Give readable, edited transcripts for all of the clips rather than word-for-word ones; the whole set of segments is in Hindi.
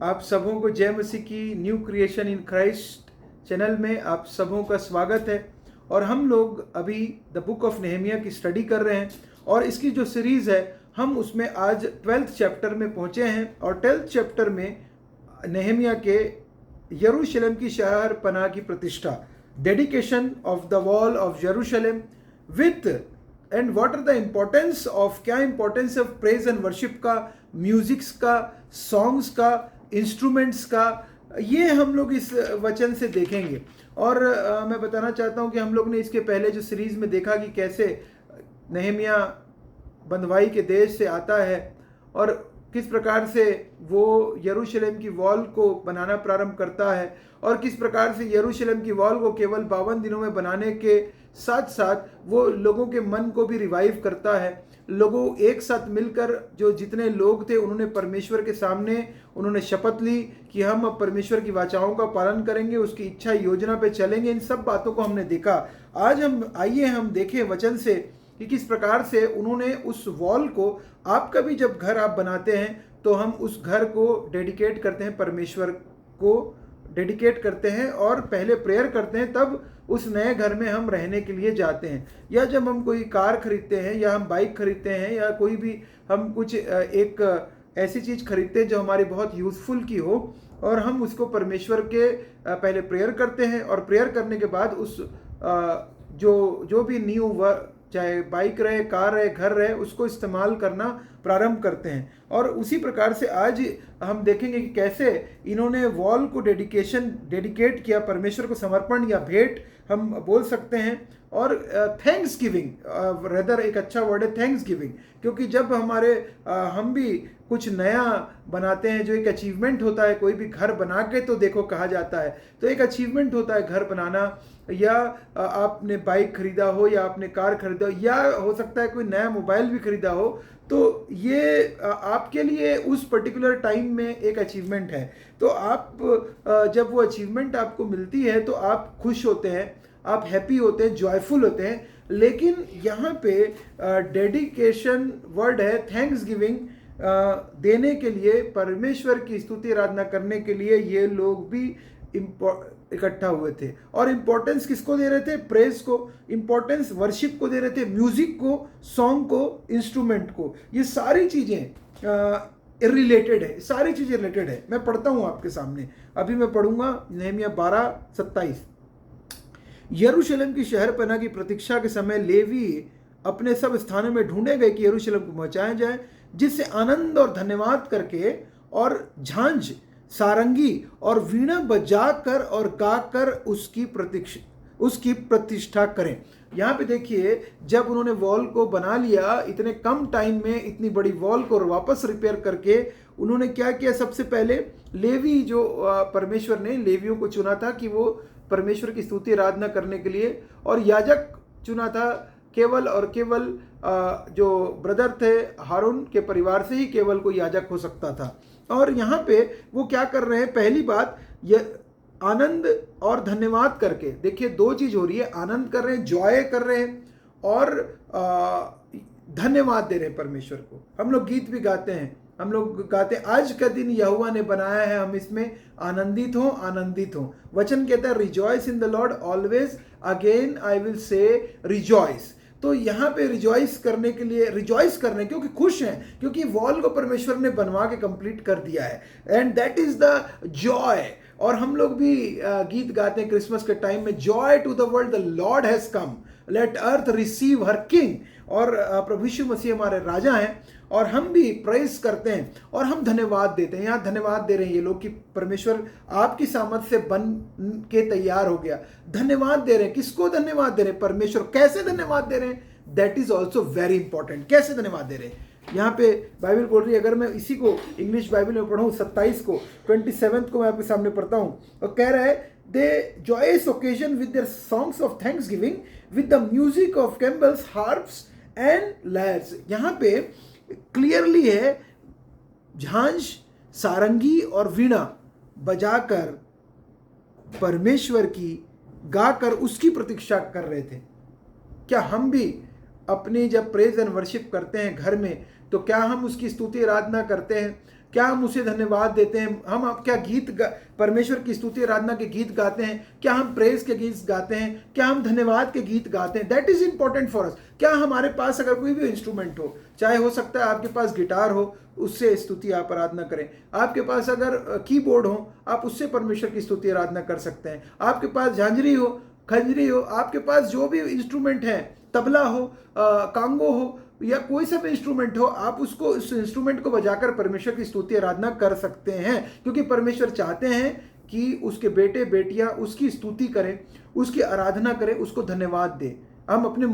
आप सबों को जय मसीह की new creation in Christ channel में आप सबों का स्वागत है। और हम लोग अभी द बुक ऑफ नेहमिया की स्टडी कर रहे हैं और इसकी जो सीरीज़ है हम उसमें आज 12th चैप्टर में पहुंचे हैं। और 12th चैप्टर में नेहमिया के यरूशलेम की शहर पनाह की प्रतिष्ठा, dedication of the wall of यरूशलेम with and what are the importance of, क्या importance of praise and worship का, म्यूजिक्स का, सॉन्ग्स का, इंस्ट्रूमेंट्स का, ये हम लोग इस वचन से देखेंगे। और मैं बताना चाहता हूँ कि हम लोग ने इसके पहले जो सीरीज में देखा कि कैसे नेहमिया बंधुआई के देश से आता है और किस प्रकार से वो यरूशलेम की वॉल को बनाना प्रारंभ करता है और किस प्रकार से यरूशलेम की वॉल को केवल 52 दिनों में बनाने के साथ साथ वो लोगों के मन को भी रिवाइव करता है। लोगों एक साथ मिलकर जो जितने लोग थे उन्होंने परमेश्वर के सामने उन्होंने शपथ ली कि हम अब परमेश्वर की वाचाओं का पालन करेंगे, उसकी इच्छा योजना पे चलेंगे। इन सब बातों को हमने देखा। आज हम देखें वचन से कि किस प्रकार से उन्होंने उस वॉल को, आपका भी जब घर आप बनाते हैं तो हम उस घर को डेडिकेट करते हैं, परमेश्वर को डेडिकेट करते हैं और पहले प्रेयर करते हैं, तब उस नए घर में हम रहने के लिए जाते हैं। या जब हम कोई कार खरीदते हैं या हम बाइक खरीदते हैं या कोई भी हम कुछ एक ऐसी चीज़ खरीदते हैं जो हमारी बहुत यूज़फुल की हो और हम उसको परमेश्वर के पहले प्रेयर करते हैं और प्रेयर करने के बाद उस जो भी न्यू, चाहे बाइक रहे, कार रहे, घर रहे, उसको इस्तेमाल करना प्रारंभ करते हैं। और उसी प्रकार से आज हम देखेंगे कि कैसे इन्होंने वॉल को डेडिकेट किया, परमेश्वर को समर्पण या भेंट हम बोल सकते हैं। और थैंक्स गिविंग, रेदर एक अच्छा वर्ड है थैंक्स गिविंग, क्योंकि जब हम भी कुछ नया बनाते हैं जो एक अचीवमेंट होता है, कोई भी घर बना के तो देखो कहा जाता है, तो एक अचीवमेंट होता है घर बनाना, या आपने बाइक खरीदा हो या आपने कार खरीदा हो या हो सकता है कोई नया मोबाइल भी खरीदा हो, तो ये आपके लिए उस पर्टिकुलर टाइम में एक अचीवमेंट है। तो आप जब वो अचीवमेंट आपको मिलती है तो आप खुश होते हैं, आप हैप्पी होते हैं, जॉयफुल होते हैं। लेकिन यहाँ पे डेडिकेशन वर्ड है, थैंक्स गिविंग, देने के लिए, परमेश्वर की स्तुति आराधना करने के लिए ये लोग भी इकट्ठा हुए थे। और इंपॉर्टेंस किसको दे रहे थे? प्रेज को, इंपॉर्टेंस वर्शिप को दे रहे थे, म्यूजिक को, सॉन्ग को, इंस्ट्रूमेंट को। ये सारी चीजें रिलेटेड है, सारी चीजें रिलेटेड है। मैं पढ़ता हूं आपके सामने, अभी मैं पढ़ूंगा नेहमिया 12:27। यरूशलेम की शहर पनाह की प्रतीक्षा के समय लेवी अपने सब स्थानों में ढूंढे गए कि यरूशलेम को पहुंचाया जाए, जिससे आनंद और धन्यवाद करके और झांझ, सारंगी और वीणा बजाकर और गाकर उसकी प्रतिष्ठा करें। यहाँ पे देखिए, जब उन्होंने वॉल को बना लिया, इतने कम टाइम में इतनी बड़ी वॉल को वापस रिपेयर करके उन्होंने क्या किया? सबसे पहले लेवी, जो परमेश्वर ने लेवियों को चुना था कि वो परमेश्वर की स्तुति आराधना करने के लिए, और याजक चुना था केवल और केवल जो ब्रदर थे हारून के परिवार से ही केवल कोई याजक हो सकता था। और यहाँ पे वो क्या कर रहे हैं? पहली बात, ये आनंद और धन्यवाद करके, देखिए दो चीज हो रही है, आनंद कर रहे हैं, जॉय कर रहे हैं और धन्यवाद दे रहे हैं परमेश्वर को। हम लोग गीत भी गाते हैं, हम लोग गाते हैं, आज का दिन यहोवा ने बनाया है, हम इसमें आनंदित हों, आनंदित हों। वचन कहता है rejoice in the Lord always, again I will say rejoice. तो यहाँ पे रिजॉइस करने के लिए, रिजॉइस करने क्योंकि खुश हैं, क्योंकि वॉल को परमेश्वर ने बनवा के कंप्लीट कर दिया है, and that is the Joy. और हम लोग भी गीत गाते हैं क्रिसमस के टाइम में, joy to the world the lord has come, let earth receive her king. और प्रभु यीशु मसीह हमारे राजा हैं और हम भी प्रेज करते हैं और हम धन्यवाद देते हैं। यहाँ धन्यवाद दे रहे हैं ये लोग कि परमेश्वर आपकी सामर्थ से बन के तैयार हो गया। धन्यवाद दे रहे हैं, किसको धन्यवाद दे रहे हैं? परमेश्वर। कैसे धन्यवाद दे रहे हैं? That is also very important. कैसे धन्यवाद दे रहे हैं? यहाँ पे बाइबल बोल रही है, अगर मैं इसी को इंग्लिश बाइबल में पढ़ूँ 27 को, 27 को मैं आपके सामने पढ़ता हूँ, और कह रहा है the joyous occasion with their songs of thanksgiving with the music of cymbals, harps and lyres. यहाँ पे क्लियरली है, झांझ, सारंगी और वीणा बजाकर परमेश्वर की गाकर उसकी प्रतीक्षा कर रहे थे। क्या हम भी अपनी जब प्रेज एंड वर्शिप करते हैं घर में, तो क्या हम उसकी स्तुति आराधना करते हैं? क्या हम उसे धन्यवाद देते हैं? हम आप क्या परमेश्वर की स्तुति आराधना के गीत गाते हैं? क्या हम प्रेज के गीत गाते हैं? क्या हम धन्यवाद के गीत गाते हैं? That is important for us. क्या हमारे पास अगर कोई भी इंस्ट्रूमेंट हो, चाहे हो सकता है आपके पास गिटार हो, उससे स्तुति आप आराधना करें। आपके पास अगर कीबोर्ड हो, आप उससे परमेश्वर की स्तुति आराधना कर सकते हैं। आपके पास झांझरी हो, खंजरी हो, आपके पास जो भी इंस्ट्रूमेंट है, तबला हो, कांगो हो, या कोई सा भी इंस्ट्रूमेंट हो, आप उसको, उस इंस्ट्रूमेंट को बजाकर परमेश्वर की स्तुति आराधना कर सकते हैं। क्योंकि परमेश्वर चाहते हैं कि उसके बेटे बेटियां उसकी स्तुति करें, उसकी आराधना करें, उसको धन्यवाद दें। हम अपने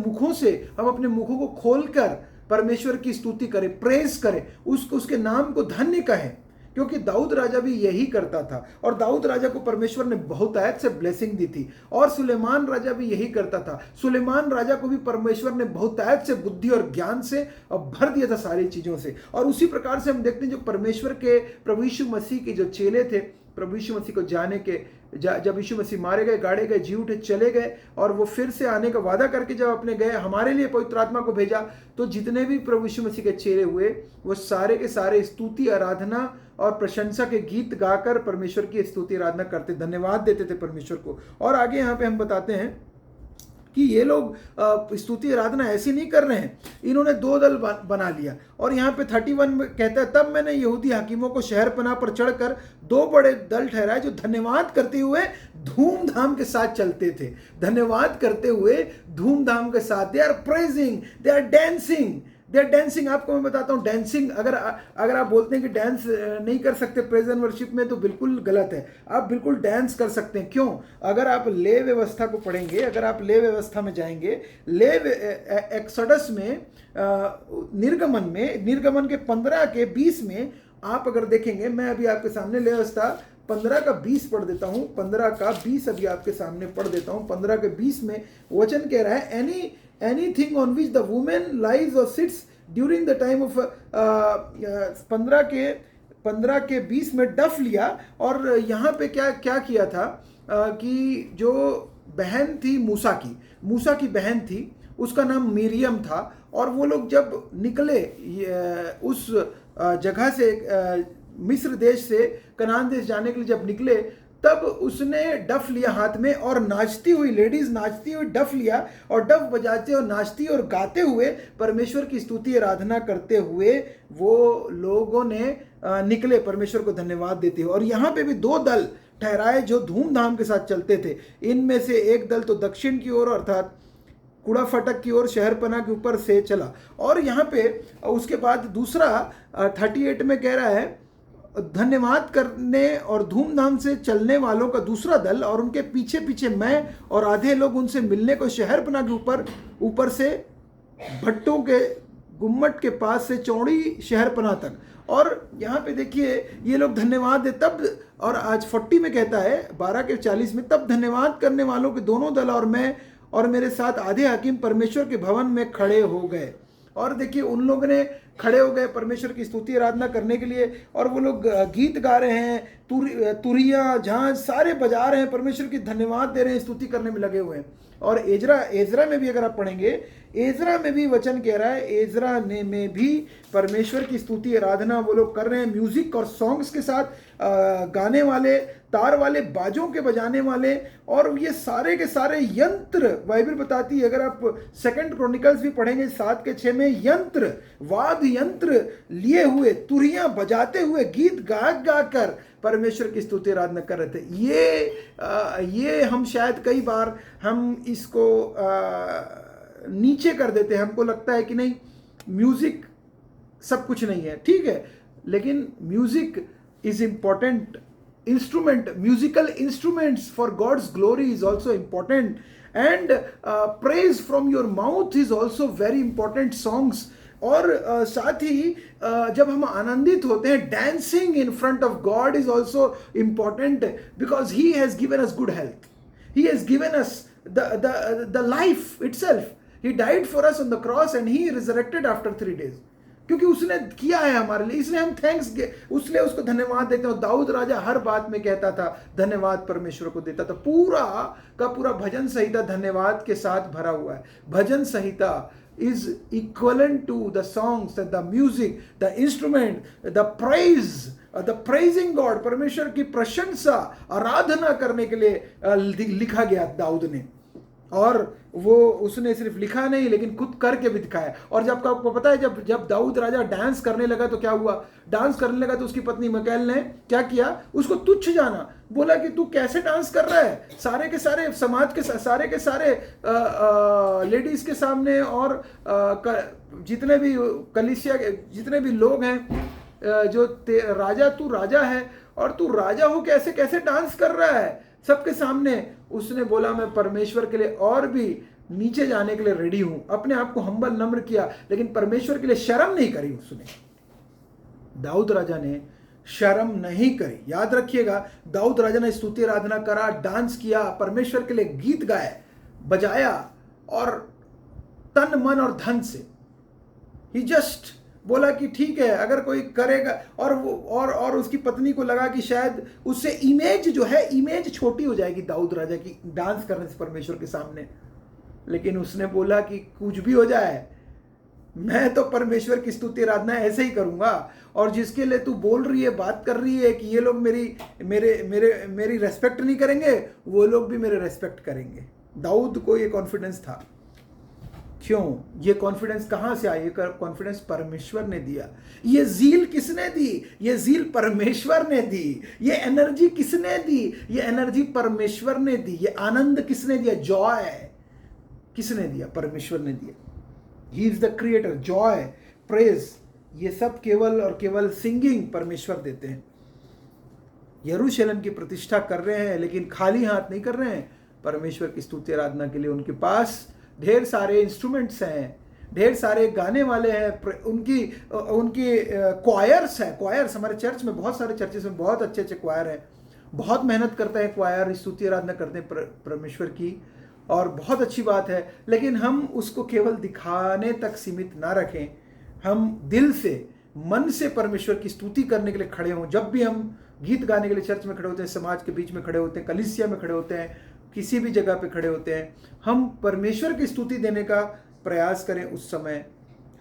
मुखों को खोलकर परमेश्वर की स्तुति करें, प्रेज करें, उसके नाम को धन्य कहें। क्योंकि दाऊद राजा भी यही करता था, और दाऊद राजा को परमेश्वर ने बहुतायत से ब्लेसिंग दी थी। और सुलेमान राजा भी यही करता था। सुलेमान राजा को भी परमेश्वर ने बहुतायत से बुद्धि और ज्ञान से भर दिया था, सारी चीजों से। और उसी प्रकार से हम देखते हैं जो परमेश्वर के प्रभु यीशु मसीह के जो चेले थे, प्रभु यीशु मसीह को जाने के, जब यीशु मसीह मारे गए, गाड़े गए, जी उठे, चले गए, और वो फिर से आने का वादा करके जब अपने गए, हमारे लिए पवित्र आत्मा को भेजा, तो जितने भी प्रभु यीशु मसीह के चेले हुए, वो सारे के सारे स्तुति आराधना और प्रशंसा के गीत गाकर परमेश्वर की स्तुति आराधना करते, धन्यवाद देते थे परमेश्वर को। और आगे यहाँ पे हम बताते हैं कि ये लोग स्तुति आराधना ऐसी नहीं कर रहे हैं, इन्होंने 2 दल बना लिया। और यहाँ पे 31 में कहता है, तब मैंने यहूदी हाकिमों को शहर पनाह पर चढ़कर 2 बड़े दल ठहराए, जो धन्यवाद करते हुए धूमधाम के साथ चलते थे। धन्यवाद करते हुए धूमधाम के साथ, they are praising, they are dancing. आपको मैं बताता हूँ, डांसिंग, अगर आप बोलते हैं कि डांस नहीं कर सकते प्रेज एंड वर्शिप में, तो बिल्कुल गलत है। आप बिल्कुल डांस कर सकते हैं। क्यों? अगर आप ले व्यवस्था को पढ़ेंगे, अगर आप ले व्यवस्था में जाएंगे, एक्सोडस में, निर्गमन के 15 के 20 में आप अगर देखेंगे, मैं अभी आपके सामने ले व्यवस्था 15 का 20 पढ़ देता हूँ। 15 का 20 अभी आपके सामने पढ़ देता हूँ। 15 के 20 में वचन कह रहा है, anything on which the woman lies or sits during the time of 15 के 20 में डफ लिया। और यहाँ पे क्या किया था कि जो बहन थी मूसा की बहन थी, उसका नाम मिरियम था। और वो लोग जब निकले उस जगह से, मिस्र देश से कनान देश जाने के लिए जब निकले, तब उसने डफ लिया हाथ में, और नाचती हुई, लेडीज नाचती हुई डफ लिया, और डफ बजाते और नाचती और गाते हुए परमेश्वर की स्तुति आराधना करते हुए वो लोगों ने निकले परमेश्वर को धन्यवाद देते हुए। और यहाँ पे भी 2 दल ठहराए जो धूमधाम के साथ चलते थे। इनमें से एक दल तो दक्षिण की ओर, अर्थात कूड़ा फटक की ओर, शहर पनाह के ऊपर से चला। और यहाँ पे उसके बाद दूसरा 38 में कह रहा है, धन्यवाद करने और धूमधाम से चलने वालों का दूसरा दल, और उनके पीछे पीछे मैं और आधे लोग उनसे मिलने को शहर पनाह के ऊपर से भट्टों के गुम्मट के पास से चौड़ी शहर पनाह तक। और यहाँ पे देखिए ये लोग धन्यवाद दे तब, और आज 40 में कहता है 12 के 40 में, तब धन्यवाद करने वालों के दोनों दल और मैं और मेरे साथ आधे हाकिम परमेश्वर के भवन में खड़े हो गए। और देखिए उन लोगों ने खड़े हो गए परमेश्वर की स्तुति आराधना करने के लिए, और वो लोग गीत गा रहे हैं, तुरिया झांझ सारे बजा रहे हैं, परमेश्वर की धन्यवाद दे रहे हैं, स्तुति करने में लगे हुए हैं। और एजरा में भी अगर आप पढ़ेंगे, एजरा में भी वचन कह रहा है, एजरा में भी परमेश्वर की स्तुति आराधना वो लोग कर रहे हैं, म्यूजिक और सॉन्ग्स के साथ, गाने वाले, तार वाले, बाजों के बजाने वाले, और ये सारे के सारे यंत्र, बाइबल बताती है, अगर आप 2 क्रॉनिकल्स भी पढ़ेंगे 7 के 6 में, यंत्र, वाद्य यंत्र लिए हुए, तुरियां बजाते हुए, गीत गा कर परमेश्वर की स्तुति आराधना कर रहे थे। ये हम शायद कई बार हम इसको नीचे कर देते हैं। हमको लगता है कि नहीं, म्यूजिक सब कुछ नहीं है, ठीक है, लेकिन music is important instrument, musical instruments for God's glory is also important, and praise from your mouth is also very important, songs। और साथ ही जब हम आनंदित होते हैं, dancing in front of God is also important, because He has given us good health, He has given us the life itself, He died for us on the cross and He resurrected after 3 days, क्योंकि उसने किया है हमारे लिए, इसलिए हम उसलिए उसको धन्यवाद देते हैं। दाऊद राजा हर बात में कहता था धन्यवाद परमेश्वर को देता था। पूरा का पूरा भजन संहिता धन्यवाद के साथ भरा हुआ है। भजन संहिता is equivalent to the songs and the music, the instrument, the praise, the praising God, परमेश्वर की प्रशंसा, आराधना करने के लिए लिखा गया दाऊद ने। और वो उसने सिर्फ लिखा नहीं लेकिन खुद करके भी दिखाया। और जब आपको पता है जब दाऊद राजा डांस करने लगा तो क्या हुआ, डांस करने लगा तो उसकी पत्नी मिकाएल ने क्या किया, उसको तुच्छ जाना, बोला कि तू कैसे डांस कर रहा है, सारे के सारे समाज के सारे लेडीज के सामने और जितने भी कलीसिया जितने भी लोग हैं जो राजा, तू राजा है और तू राजा हो कैसे कैसे डांस कर रहा है सबके सामने। उसने बोला मैं परमेश्वर के लिए और भी नीचे जाने के लिए रेडी हूं, अपने आप को हम्बल नम्र किया, लेकिन परमेश्वर के लिए शर्म नहीं करी उसने। दाऊद राजा ने शर्म नहीं करी। याद रखिएगा, दाऊद राजा ने स्तुति आराधना करा, डांस किया, परमेश्वर के लिए गीत गाए, बजाया और तन मन और धन से। ही जस्ट बोला कि ठीक है अगर कोई करेगा। और उसकी पत्नी को लगा कि शायद उससे इमेज जो है, इमेज छोटी हो जाएगी दाऊद राजा की डांस करने से परमेश्वर के सामने। लेकिन उसने बोला कि कुछ भी हो जाए, मैं तो परमेश्वर की स्तुति आराधना ऐसे ही करूंगा, और जिसके लिए तू बोल रही है, बात कर रही है कि ये लोग मेरी रेस्पेक्ट नहीं करेंगे, वो लोग भी मेरे रेस्पेक्ट करेंगे। दाऊद को ये कॉन्फिडेंस था। क्यों? ये कॉन्फिडेंस कहां से आया? ये कॉन्फिडेंस परमेश्वर ने दिया। ये ज़ील किसने दी? ये ज़ील परमेश्वर ने दी। ये एनर्जी किसने दी? ये एनर्जी परमेश्वर ने दी। ये आनंद किसने दिया? जॉय किसने दिया? परमेश्वर ने दिया। He is the creator. Joy, praise, ये सब केवल और केवल सिंगिंग परमेश्वर देते हैं। यरूशलेम की प्रतिष्ठा कर रहे हैं लेकिन खाली हाथ नहीं कर रहे हैं। परमेश्वर की स्तुति आराधना के लिए उनके पास ढेर सारे इंस्ट्रूमेंट्स हैं, ढेर सारे गाने वाले हैं, उनकी क्वायर्स हैं। क्वायर्स हमारे चर्च में, बहुत सारे चर्चेस में बहुत अच्छे अच्छे क्वायर हैं। बहुत मेहनत करता है क्वायर, स्तुति आराधना करते हैं परमेश्वर की, और बहुत अच्छी बात है। लेकिन हम उसको केवल दिखाने तक सीमित ना रखें। हम दिल से, मन से परमेश्वर की स्तुति करने के लिए खड़े हों। जब भी हम गीत गाने के लिए चर्च में खड़े होते हैं, समाज के बीच में खड़े होते हैं, कलीसिया में खड़े होते हैं, किसी भी जगह पे खड़े होते हैं, हम परमेश्वर की स्तुति देने का प्रयास करें। उस समय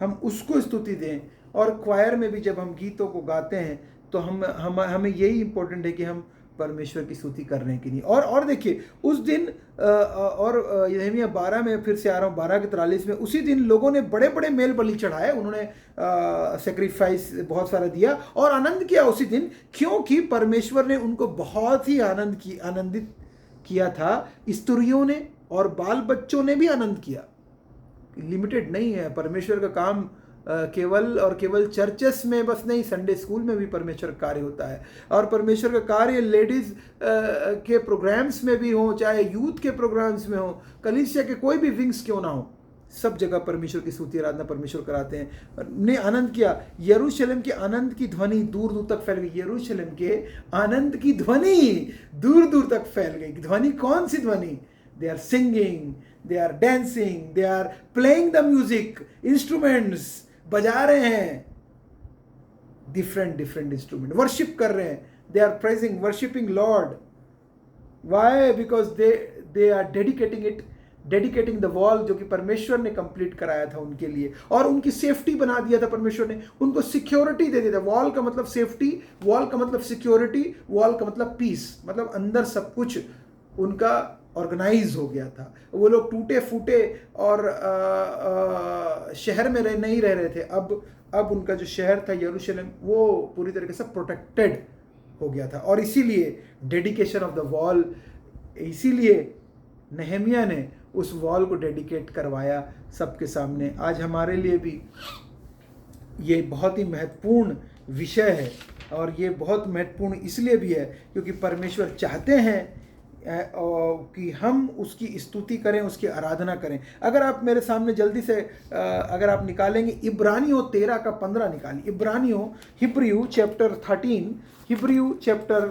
हम उसको स्तुति दें। और क्वायर में भी जब हम गीतों को गाते हैं तो हमें यही इंपॉर्टेंट है कि हम परमेश्वर की स्तुति कर रहे हैं कि नहीं। और देखिए उस दिन और यिर्मयाह 12 में फिर से आ रहा हूँ, 12:43 में, उसी दिन लोगों ने बड़े बड़े मेल बलि चढ़ाए। उन्होंने सेक्रीफाइस बहुत सारा दिया और आनंद किया उसी दिन, क्योंकि परमेश्वर ने उनको बहुत ही आनंदित किया था। स्त्रियों ने और बाल बच्चों ने भी आनंद किया। लिमिटेड नहीं है परमेश्वर का काम। केवल और केवल चर्चेस में बस नहीं, संडे स्कूल में भी परमेश्वर कार्य होता है। और परमेश्वर का कार्य लेडीज के प्रोग्राम्स में भी हो, चाहे यूथ के प्रोग्राम्स में हो, कलीसिया के कोई भी विंग्स क्यों ना हो, सब जगह परमेश्वर की स्तुति आराधना परमेश्वर कराते हैं। ने आनंद किया। यरूशलेम के आनंद की ध्वनि दूर दूर तक फैल गई। यरूशलेम के आनंद की ध्वनि दूर दूर तक फैल गई। ध्वनि कौन सी ध्वनि? They are singing, they are dancing, they are playing the music, instruments बजा रहे हैं, डिफरेंट इंस्ट्रूमेंट, वर्शिप कर रहे हैं। They are praising, worshipping lord. Why? Because they are dedicating the wall, जो कि परमेश्वर ने कंप्लीट कराया था उनके लिए, और उनकी सेफ्टी बना दिया था परमेश्वर ने, उनको सिक्योरिटी दे दिया था। वॉल का मतलब सेफ्टी, वॉल का मतलब सिक्योरिटी, वॉल का मतलब पीस, मतलब अंदर सब कुछ उनका ऑर्गेनाइज हो गया था। वो लोग टूटे फूटे और शहर में नहीं रह रहे थे। अब उनका जो शहर था यरूशलेम, वो पूरी तरीके से प्रोटेक्टेड हो गया था। और इसीलिए डेडिकेशन ऑफ द वॉल, इसीलिए नहमिया ने उस वॉल को डेडिकेट करवाया सबके सामने। आज हमारे लिए भी ये बहुत ही महत्वपूर्ण विषय है, और ये बहुत महत्वपूर्ण इसलिए भी है क्योंकि परमेश्वर चाहते हैं कि हम उसकी स्तुति करें, उसकी आराधना करें। अगर आप मेरे सामने जल्दी से अगर आप निकालेंगे इब्रानियों 13:15 निकालिए। इब्रानियों, हिब्रू चैप्टर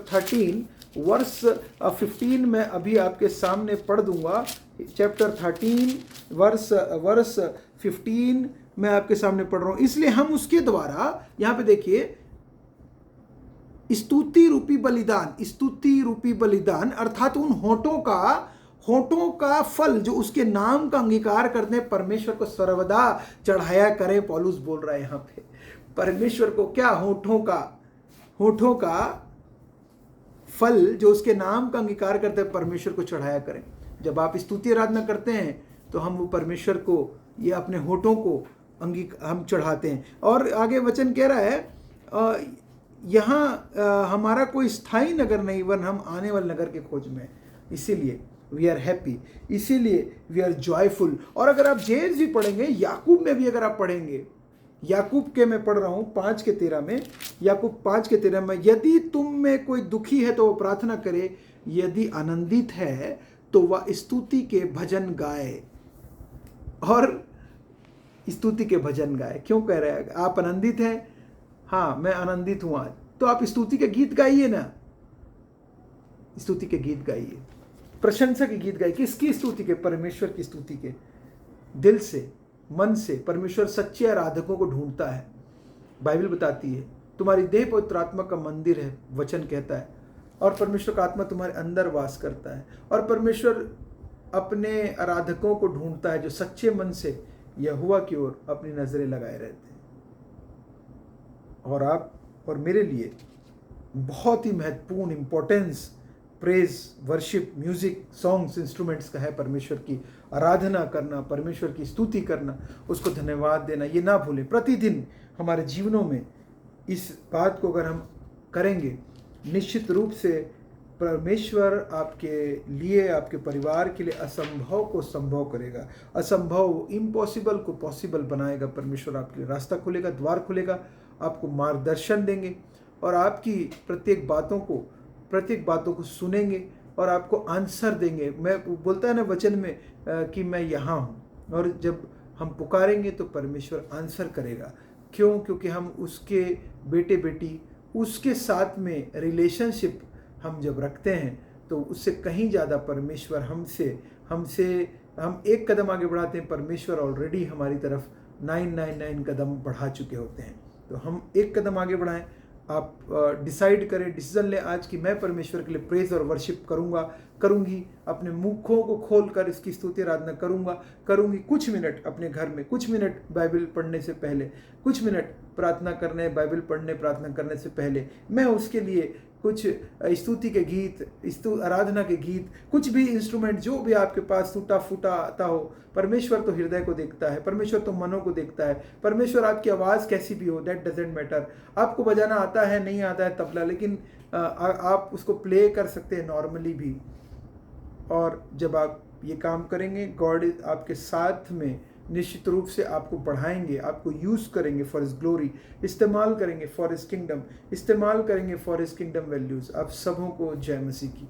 13 वर्स 15 में अभी आपके सामने पढ़ दूंगा। चैप्टर 13 वर्स 15 मैं आपके सामने पढ़ रहा हूं, इसलिए हम उसके द्वारा, यहां पे देखिए, स्तुति रूपी बलिदान अर्थात उन होठों का होठों का फल जो उसके नाम का अंगीकार करते हैं परमेश्वर को सर्वदा चढ़ाया करें। पौलुस बोल रहा है यहाँ पे परमेश्वर को क्या, होठों का फल जो उसके नाम का अंगीकार करते हैं परमेश्वर को चढ़ाया करें। जब आप स्तुति आराधना करते हैं तो हम वो परमेश्वर को, ये अपने होठों को हम चढ़ाते हैं। और आगे वचन कह रहा है यहाँ हमारा कोई स्थायी नगर नहीं, वन हम आने वाले नगर के खोज में, इसीलिए वी आर हैप्पी, इसीलिए वी आर जॉयफुल। और अगर आप जेम्स भी पढ़ेंगे, याकूब में भी अगर आप पढ़ेंगे, याकूब के मैं पढ़ रहा हूँ 5:13 में, याकूब 5:13 में, यदि तुम में कोई दुखी है तो वो प्रार्थना करे, यदि आनंदित है तो वह स्तुति के भजन गाए। और स्तुति के भजन गाए क्यों कह रहे हैं? आप आनंदित हैं? हाँ मैं आनंदित हूं आज, तो आप स्तुति के गीत गाइए ना, स्तुति के गीत गाइए, प्रशंसा के गीत गाइए। किसकी स्तुति के? परमेश्वर की स्तुति के। दिल से, मन से। परमेश्वर सच्चे आराधकों को ढूंढता है। बाइबल बताती है तुम्हारी देह पवित्र आत्मा का मंदिर है, वचन कहता है, और परमेश्वर का आत्मा तुम्हारे अंदर वास करता है। और परमेश्वर अपने आराधकों को ढूंढता है जो सच्चे मन से यहोवा की ओर अपनी नजरें लगाए रहते हैं। और आप और मेरे लिए बहुत ही महत्वपूर्ण importance praise, worship, music, songs, instruments का है। परमेश्वर की आराधना करना, परमेश्वर की स्तुति करना, उसको धन्यवाद देना, ये ना भूलें। प्रतिदिन हमारे जीवनों में इस बात को अगर हम करेंगे, निश्चित रूप से परमेश्वर आपके लिए, आपके परिवार के लिए असंभव को संभव करेगा, असंभव, इम्पॉसिबल को पॉसिबल बनाएगा। परमेश्वर आपके लिए रास्ता खोलेगा, द्वार खोलेगा, आपको मार्गदर्शन देंगे और आपकी प्रत्येक बातों को सुनेंगे और आपको आंसर देंगे। मैं बोलता है ना वचन में कि मैं यहाँ हूँ, और जब हम पुकारेंगे तो परमेश्वर आंसर करेगा। क्यों? क्योंकि हम उसके बेटे बेटी, उसके साथ में रिलेशनशिप हम जब रखते हैं तो उससे कहीं ज़्यादा परमेश्वर हम एक कदम आगे बढ़ाते हैं, परमेश्वर ऑलरेडी हमारी तरफ 999 कदम बढ़ा चुके होते हैं। तो हम एक कदम आगे बढ़ाएं। आप डिसाइड करें, डिसीजन लें आज कि मैं परमेश्वर के लिए प्रेज और वर्शिप करूंगी। अपने मुखों को खोलकर इसकी स्तुति आराधना करूंगी। कुछ मिनट अपने घर में, कुछ मिनट बाइबल पढ़ने से पहले, कुछ मिनट बाइबल पढ़ने प्रार्थना करने से पहले मैं उसके लिए कुछ स्तुति के गीत, आराधना के गीत, कुछ भी इंस्ट्रूमेंट जो भी आपके पास टूटा फूटा आता हो। परमेश्वर तो हृदय को देखता है, परमेश्वर तो मनों को देखता है। परमेश्वर आपकी आवाज़ कैसी भी हो, दैट डजेंट मैटर। आपको बजाना आता है, नहीं आता है तबला, लेकिन आप उसको प्ले कर सकते हैं नॉर्मली भी। और जब आप ये काम करेंगे, गॉड आपके साथ में निश्चित रूप से आपको बढ़ाएंगे, आपको यूज़ करेंगे फॉर हिज ग्लोरी, इस्तेमाल करेंगे फॉर हिज किंगडम, इस्तेमाल करेंगे फॉर हिज किंगडम वैल्यूज़। आप सबों को जय मसीह की।